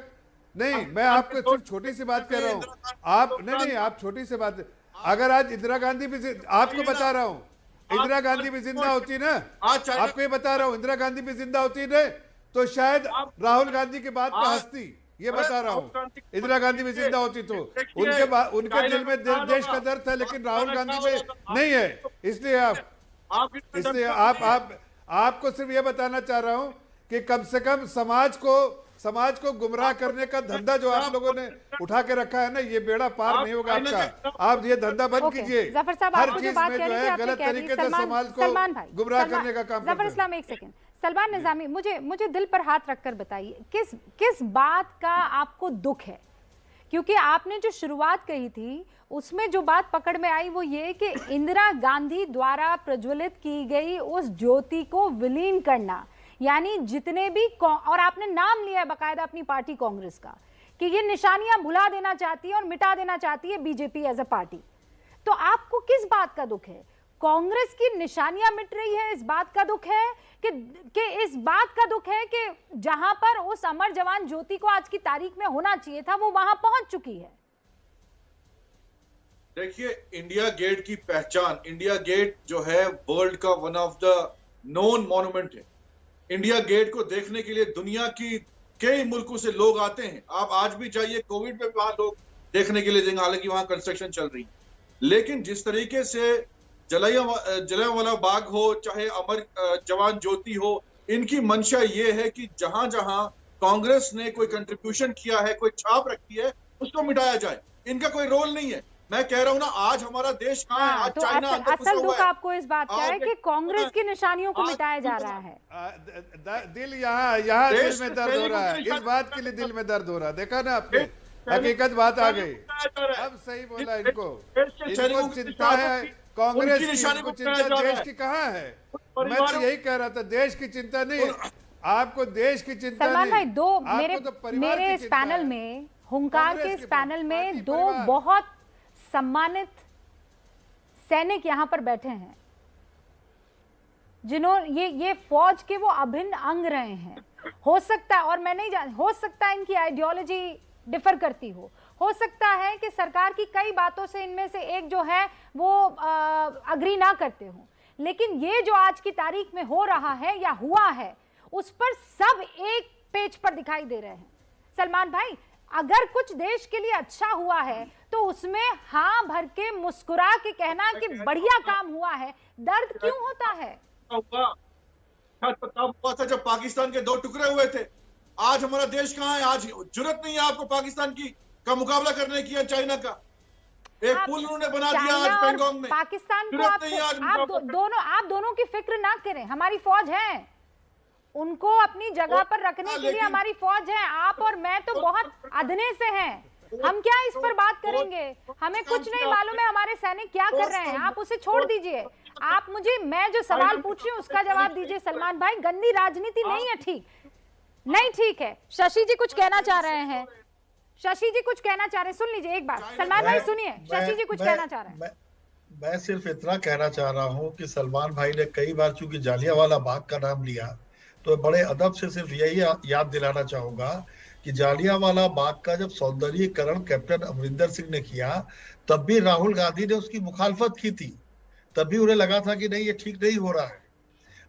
नहीं, मैं आपको सिर्फ छोटी सी बात कह रहा हूँ। आप नहीं, आप छोटी सी बात, अगर आज इंदिरा गांधी भी, आपको बता रहा हूँ, इंदिरा गांधी भी जिंदा होती ना, आपको ये बता रहा हूँ, इंदिरा गांधी भी जिंदा होती ना, तो शायद राहुल गांधी की बात पे हंसती। ये बता रहा हूँ, इंदिरा गांधी भी जिंदा होती तो उनके दिल में देश का दर्द है, लेकिन राहुल गांधी में नहीं है। इसलिए आपको सिर्फ ये बताना चाह रहा हूँ कि कम से कम समाज को गुमराह करने का धंधा जो आप लोगों ने उठा के रखा है ना, ये बेड़ा पार नहीं होगा आपका। आप ये धंधा बंद कीजिए। हर चीज में जो है गलत तरीके से समाज को गुमराह करने का काम करते हैं। इस्लाम, एक सेकंड, सलमान निजामी, मुझे दिल पर हाथ रखकर बताइए, किस बात का आपको दुख है? क्योंकि आपने जो शुरुआत कही थी उसमें जो बात पकड़ में आई वो ये कि इंदिरा गांधी द्वारा प्रज्वलित की गई उस ज्योति को विलीन करना, यानी जितने भी, और आपने नाम लिया है बकायदा अपनी पार्टी कांग्रेस का, कि ये निशानियां भुला देना चाहती है और मिटा देना चाहती है बीजेपी एज अ पार्टी। तो आपको किस बात का दुख है? कांग्रेस की निशानियां मिट रही है, इस बात का दुख है कि इस बात का दुख है कि जहां पर उस अमर जवान ज्योति को आज की तारीख में होना चाहिए था वो वहां पहुंच चुकी है? देखिए, इंडिया गेट की पहचान, इंडिया गेट जो है वर्ल्ड का one of the known monument है। इंडिया गेट को देखने के लिए दुनिया की कई मुल्कों से लोग आते हैं। आप आज भी जाइए, कोविड में वहां लोग देखने के लिए जाएंगे, हालांकि वहां कंस्ट्रक्शन चल रही है। लेकिन जिस तरीके से जलियांवाला बाग हो, चाहे अमर जवान ज्योति हो, इनकी मंशा ये है कि जहां जहां कांग्रेस ने कोई कंट्रीब्यूशन किया है, कोई छाप रखी है, उसको मिटाया जाए। इनका कोई रोल नहीं है। मैं कह रहा हूं ना, आज हमारा देश कहाँ है? आज तो चाइना अंदर घुसा असल हुआ दुख है। आपको इस बात का है कि कांग्रेस की निशानियों को मिटाया जा रहा है। दिल यहाँ दिल में दर्द हो रहा है, इस बात के लिए दिल में दर्द हो रहा है। देखा ना आपने, हकीकत बात आ गई। अब सही बोला इनको चिंता है कांग्रेस की, इनको चिंता देश की कहाँ है? मैं तो यही कह रहा था, देश की चिंता नहीं, आपको देश की चिंता नहीं। सलमान भाई, मेरे इस पैनल में, हुंकार के इस पैनल में 2 बहुत सम्मानित सैनिक यहां पर बैठे हैं, जिन्होंने ये फौज के वो अभिन्न अंग रहे हैं। हो सकता है, और मैं नहीं जान, हो सकता है इनकी आइडियोलॉजी डिफर करती हो सकता है कि सरकार की कई बातों से इनमें से एक जो है वो अग्री ना करते हो, लेकिन ये जो आज की तारीख में हो रहा है या हुआ है, उस पर सब एक पेज पर दिखाई दे रहे हैं। सलमान भाई, अगर कुछ देश के लिए अच्छा हुआ है तो उसमें हाँ भर के मुस्कुरा के कहना कि बढ़िया काम हुआ है, दर्द क्यों होता है? हुआ था जब पाकिस्तान के 2 टुकड़े हुए थे। आज हमारा देश कहाँ है? आज जुर्रत नहीं है आपको पाकिस्तान का मुकाबला करने की, चाइना का एक पुल उन्होंने बना दिया आज पैंगोंग में। पाकिस्तान को आप दोनों की फिक्र ना करें, हमारी फौज है, उनको अपनी जगह पर रखने के लिए हमारी फौज है। आप और मैं तो बहुत अदने से हैं, हम क्या इस पर बात करेंगे? हमें कुछ नहीं मालूम है हमारे सैनिक क्या कर रहे हैं, आप उसे छोड़ दीजिए। आप मुझे, मैं जो सवाल पूछ रही हूँ उसका जवाब दीजिए सलमान भाई। गंदी राजनीति नहीं है, ठीक है। शशि जी कुछ कहना चाह रहे हैं, सुन लीजिए एक बार। सलमान भाई सुनिए, शशि जी कुछ कहना चाह रहे हैं। मैं सिर्फ इतना कहना चाह रहा हूँ कि सलमान भाई ने कई बार चूंकि जालियांवाला बाग का नाम लिया, तो बड़े अदब से सिर्फ यही याद दिलाना चाहूंगा कि जालियांवाला बाग का जब सौंदर्यीकरण कैप्टन अमरिंदर सिंह ने किया, तब भी राहुल गांधी ने उसकी मुखालफत की थी। तब भी उन्हें लगा था कि नहीं, ये ठीक नहीं हो रहा है।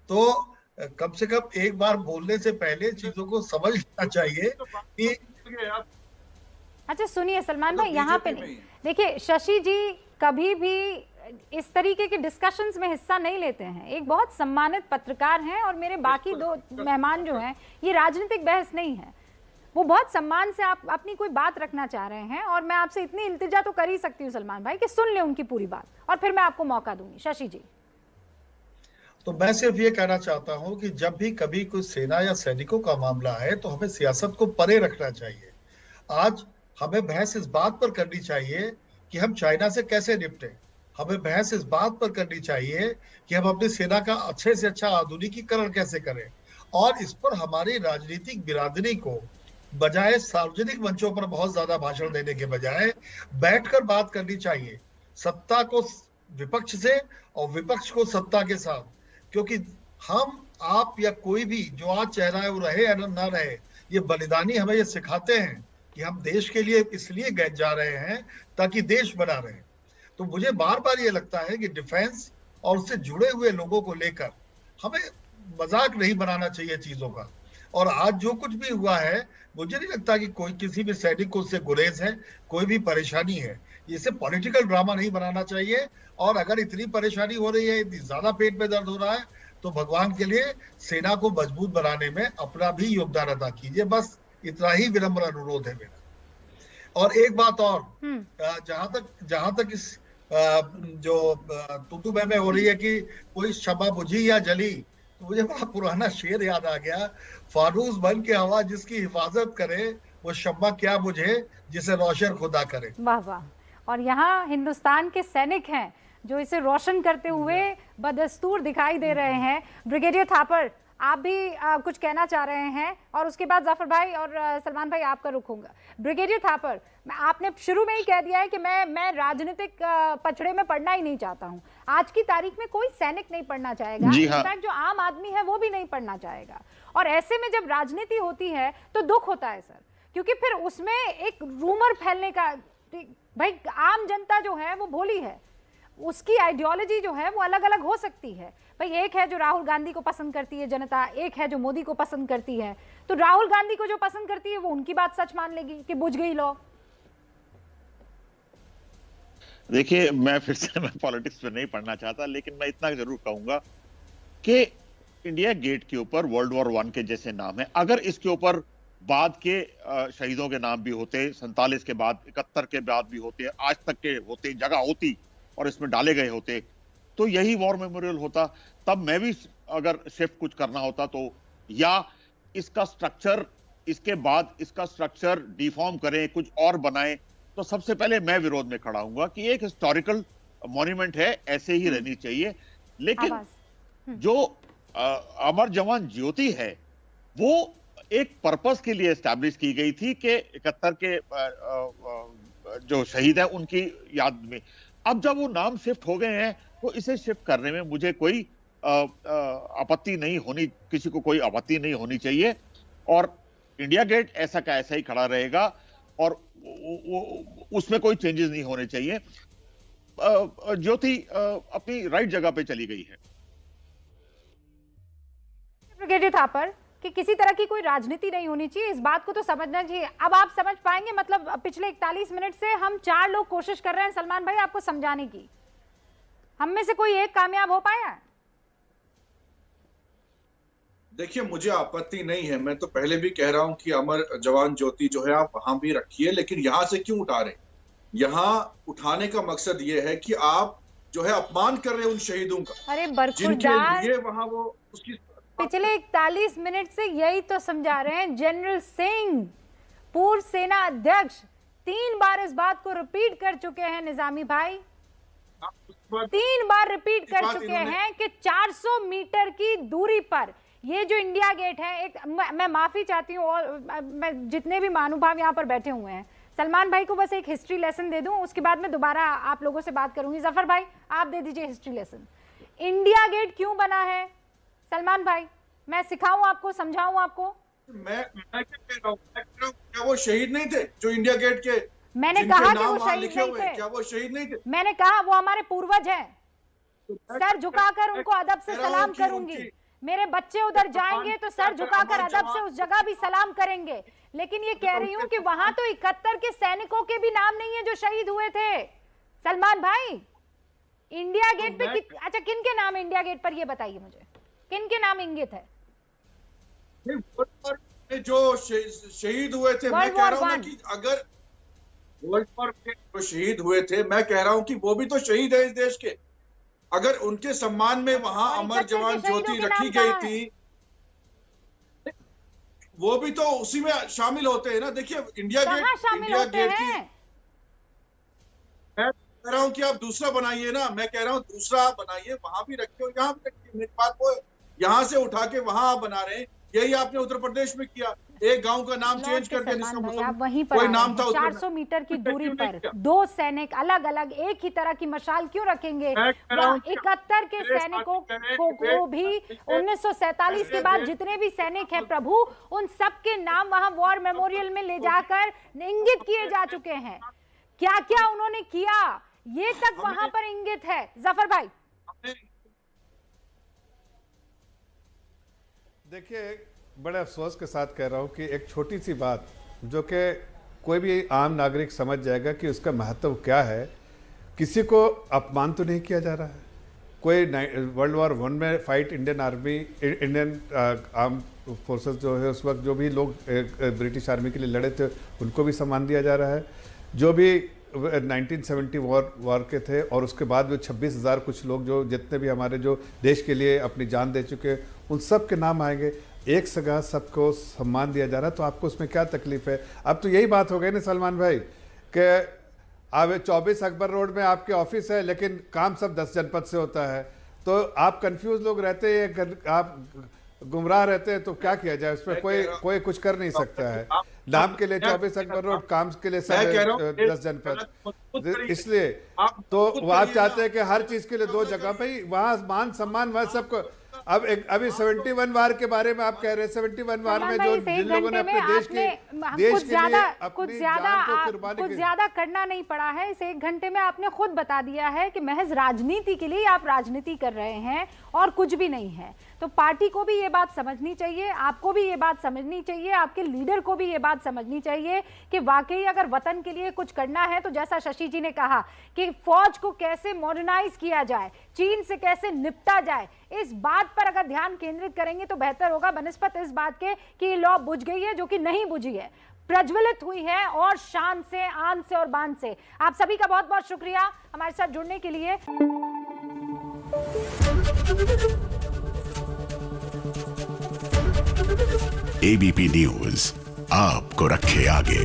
तो कम से कम एक बार बोलने से पहले चीजों को समझ लेना चाहिए कि अच्छा सुनिए सलमान भाई, यहाँ पे नहीं, देखिए शशि जी कभी भी इस तरीके के डिस्कशंस में हिस्सा नहीं लेते हैं। एक बहुत सम्मानित पत्रकार हैं और मेरे बाकी 2 मेहमान जो हैं, ये राजनीतिक बहस नहीं है, वो बहुत सम्मान से आप अपनी कोई बात रखना चाह रहे हैं, और मैं आपसे इतनी इल्तिजा तो कर ही सकती हूँ सलमान भाई कि सुन ले उनकी पूरी बात और फिर मैं आपको मौका दूंगी। शशि जी, तो मैं सिर्फ ये कहना चाहता हूं कि जब भी कभी कोई सेना या सैनिकों का मामला है तो हमें सियासत को परे रखना चाहिए। आज हमें बहस इस बात पर करनी चाहिए कि हम चाइना से कैसे निपटें। हमें बहस इस बात पर करनी चाहिए कि हम अपनी सेना का अच्छे से अच्छा आधुनिकीकरण कैसे करें, और इस पर हमारी राजनीतिक बिरादरी को बजाय सार्वजनिक मंचों पर बहुत ज्यादा भाषण देने के बजाय बैठकर बात करनी चाहिए, सत्ता को विपक्ष से और विपक्ष को सत्ता के साथ। क्योंकि हम, आप या कोई भी जो आज चाह रहा है वो रहे या ना रहे, ये बलिदानी हमें ये सिखाते हैं कि हम देश के लिए इसलिए गए जा रहे हैं ताकि देश बना रहे। तो मुझे बार बार ये लगता है कि डिफेंस और उससे जुड़े हुए लोगों को लेकर हमें मजाक नहीं बनाना चाहिए चीजों का। और आज जो कुछ भी हुआ है, मुझे नहीं लगता कि कोई किसी भी सैनिक को उससे गुरेज है, कोई भी परेशानी है। इसे पॉलिटिकल ड्रामा नहीं बनाना चाहिए। और अगर इतनी परेशानी हो रही है, इतनी ज्यादा पेट में दर्द हो रहा है, तो भगवान के लिए सेना को मजबूत बनाने में अपना भी योगदान अदा कीजिए। बस इतना ही विनम्र अनुरोध है मेरा। और एक बात और, जहां तक इस जो तू मैं हो रही है कि कोई शमा बुझी या जली, तो मुझे बड़ा पुराना शेर याद आ गया, फानूस बन के हवा जिसकी हिफाजत करे, वो शम्मा क्या बुझे जिसे रोशन खुदा करे। वाह वाह। और यहाँ हिंदुस्तान के सैनिक हैं जो इसे रोशन करते हुए बदस्तूर दिखाई दे रहे हैं। ब्रिगेडियर थापर, आप भी कुछ कहना चाह रहे हैं, और उसके बाद जाफर भाई और सलमान भाई आपका रुख होगा। ब्रिगेडियर थापर, आपने शुरू में ही कह दिया है कि मैं राजनीतिक पचड़े में पड़ना ही नहीं चाहता हूं। आज की तारीख में कोई सैनिक नहीं पढ़ना चाहेगा, इनफैक्ट जो आम आदमी है वो भी नहीं पढ़ना चाहेगा। और ऐसे में जब राजनीति होती है तो दुख होता है सर, क्योंकि फिर उसमें एक रूमर फैलने का, भाई आम जनता जो है वो भोली है, उसकी आइडियोलॉजी जो है वो अलग अलग हो सकती है। भाई एक है जो राहुल गांधी को पसंद करती है जनता, एक है जो मोदी को पसंद करती है। तो राहुल गांधी को जो पसंद करती है वो उनकी बात सच मान लेगी कि बुझ गई लो। देखिए, मैं फिर से पॉलिटिक्स पे नहीं पढ़ना चाहता, लेकिन मैं इतना जरूर कहूंगा कि इंडिया गेट के ऊपर वर्ल्ड वॉर 1 के जैसे नाम है, अगर इसके ऊपर बाद के शहीदों के नाम भी होते, 47 के बाद, 71 के बाद भी होते, आज तक के होते, जगह होती और इसमें डाले गए होते, तो यही वॉर मेमोरियल होता। तब मैं भी अगर शिफ्ट कुछ करना होता तो, या इसका स्ट्रक्चर, इसके बाद इसका स्ट्रक्चर डिफॉर्म करें, कुछ और बनाएं, तो सबसे पहले मैं विरोध में खड़ा हूंगा कि एक हिस्टोरिकल मॉन्यूमेंट है, ऐसे ही रहनी चाहिए। लेकिन जो अमर जवान ज्योति है वो एक पर्पस के लिए एस्टैब्लिश की गई थी कि 71 के जो शहीद है उनकी याद में। अब जब वो नाम शिफ्ट हो गए हैं तो इसे शिफ्ट करने में मुझे कोई आपत्ति नहीं होनी, किसी को कोई आपत्ति नहीं होनी चाहिए, और इंडिया गेट ऐसा का ऐसा ही खड़ा रहेगा और उसमें कोई चेंजेस नहीं होने चाहिए। ज्योति अपनी राइट जगह पे चली गई है। ब्रिगेडियर थापर कि किसी तरह की कोई राजनीति नहीं होनी चाहिए, इस बात को तो समझना चाहिए। अब आप समझ पाएंगे, मतलब पिछले 41 मिनट से हम 4 लोग कोशिश कर रहे हैं सलमान भाई आपको समझाने की, हम में से कोई एक कामयाब हो पाया? देखिए, मुझे आपत्ति नहीं है, मैं तो पहले भी कह रहा हूं कि अमर जवान ज्योति जो है आप वहां भी रखिए, लेकिन यहां से क्यों उठा रहे? यहां उठाने का मकसद ये है कि आप जो है अपमान कर रहे हैं उन शहीदों का, अरे जिनके लिए वहां वो उसकी पिछले 41 मिनट से यही तो समझा रहे हैं। जनरल सिंह, पूर्व सेना अध्यक्ष, 3 बार इस बात को रिपीट कर चुके हैं निजामी भाई, 3 बार रिपीट कर चुके हैं कि 400 मीटर की दूरी पर ये जो इंडिया गेट है, एक मैं माफी चाहती हूँ और मैं जितने भी महानुभाव यहाँ पर बैठे हुए हैं, सलमान भाई को बस एक हिस्ट्री लेसन दे दूं, उसके बाद मैं दोबारा आप लोगों से बात करूंगी। जफर भाई आप दे दीजिए हिस्ट्री लेसन। इंडिया गेट क्यों बना है सलमान भाई, मैं सिखाऊं आपको, समझाऊं आपको? मैं क्या कह रहा हूं, क्या वो शहीद नहीं थे जो इंडिया गेट के, मैंने कहा कि वो शहीद नहीं थे, क्या वो शहीद नहीं थे? मैंने कहा वो हमारे पूर्वज हैं, सर झुकाकर उनको अदब से सलाम करूंगी। मेरे बच्चे उधर जाएंगे तो सर झुकाकर अदब से उस जगह भी सलाम करेंगे, लेकिन ये कह रही हूं कि वहां तो 71 के सैनिकों के भी नाम नहीं है जो शहीद हुए थे सलमान भाई। इंडिया गेट पे अच्छा किन के नाम इंडिया गेट पर, ये बताइए मुझे, किन के नाम इंगित है? जो शहीद हुए थे, मैं कह रहा हूं ना कि अगर वर्ल्ड वॉर के जो शहीद हुए थे, मैं कह रहा हूं कि वो भी तो शहीद है इस देश के। अगर उनके सम्मान में वहां अमर जवान ज्योति रखी गई थी, वो भी तो उसी में शामिल होते हैं ना। देखिए इंडिया गेट की मैं कह रहा हूं कि आप दूसरा बनाइए ना, मैं कह रहा हूं दूसरा बनाइए, वहां भी रखिए और यहाँ भी रखिए। मेरी बात वो यहाँ से उठा के वहां आप बना रहे हैं, यही आपने उत्तर प्रदेश में किया, एक गांव का नाम चेंज कर दिया जिसका आप वहीं पर कोई नाम था। 400 मीटर की दूरी पर 2 सैनिक अलग अलग एक ही तरह की मशाल क्यों रखेंगे? 71 के सैनिकों को भी 1947 के बाद जितने भी सैनिक हैं प्रभु, उन सब के नाम वहां वॉर मेमोरियल में ले जाकर इंगित किए जा चुके हैं। क्या क्या उन्होंने किया ये तक वहां पर इंगित है। जफर भाई देखिए, बड़े अफसोस के साथ कह रहा हूँ कि एक छोटी सी बात जो कि कोई भी आम नागरिक समझ जाएगा कि उसका महत्व क्या है, किसी को अपमान तो नहीं किया जा रहा है। कोई वर्ल्ड वॉर 1 में fight Indian army, Indian arm forces जो है उस वक्त जो भी लोग ब्रिटिश आर्मी के लिए लड़े थे उनको भी सम्मान दिया जा रहा है। जो भी 1970 वॉर के थे और उसके बाद भी 26,000 कुछ लोग जो जितने भी हमारे जो देश के लिए अपनी जान दे चुके हैं उन सब के नाम आएंगे, एक सगा सबको सम्मान दिया जा रहा है। तो आपको उसमें क्या तकलीफ है? अब तो यही बात हो गई ना सलमान भाई कि अब 24 अकबर रोड में आपके ऑफिस है लेकिन काम सब 10 जनपद से होता है, तो आप कंफ्यूज लोग रहते हैं, आप गुमराह रहते हैं, तो क्या किया जाए? उसमें कोई कुछ कर नहीं सकता है। नाम के लिए 24 अकबर रोड, काम के लिए सब 10 जनपद, इसलिए तो आप चाहते हैं कि हर चीज के लिए 2 जगह। भाई वहाँ मान सम्मान वह सबको। अब अभी 71 वार के बारे में आप कह रहे हैं, 71 वार में जो जिन लोगों ने अपने देश के कुछ ज्यादा करना नहीं पड़ा है। इस 1 घंटे में आपने खुद बता दिया है कि महज राजनीति के लिए आप राजनीति कर रहे हैं और कुछ भी नहीं है। तो पार्टी को भी ये बात समझनी चाहिए, आपको भी ये बात समझनी चाहिए, आपके लीडर को भी ये बात समझनी चाहिए कि वाकई अगर वतन के लिए कुछ करना है तो जैसा शशि जी ने कहा कि फौज को कैसे मॉडर्नाइज किया जाए, चीन से कैसे निपटा जाए, इस बात पर अगर ध्यान केंद्रित करेंगे तो बेहतर होगा, बनिस्बत इस बात के कि लौ बुझ गई है, जो कि नहीं बुझी है, प्रज्वलित हुई है और शान से, आन से और बान से। आप सभी का बहुत बहुत शुक्रिया हमारे साथ जुड़ने के लिए। एबीपी न्यूज आपको रखे आगे।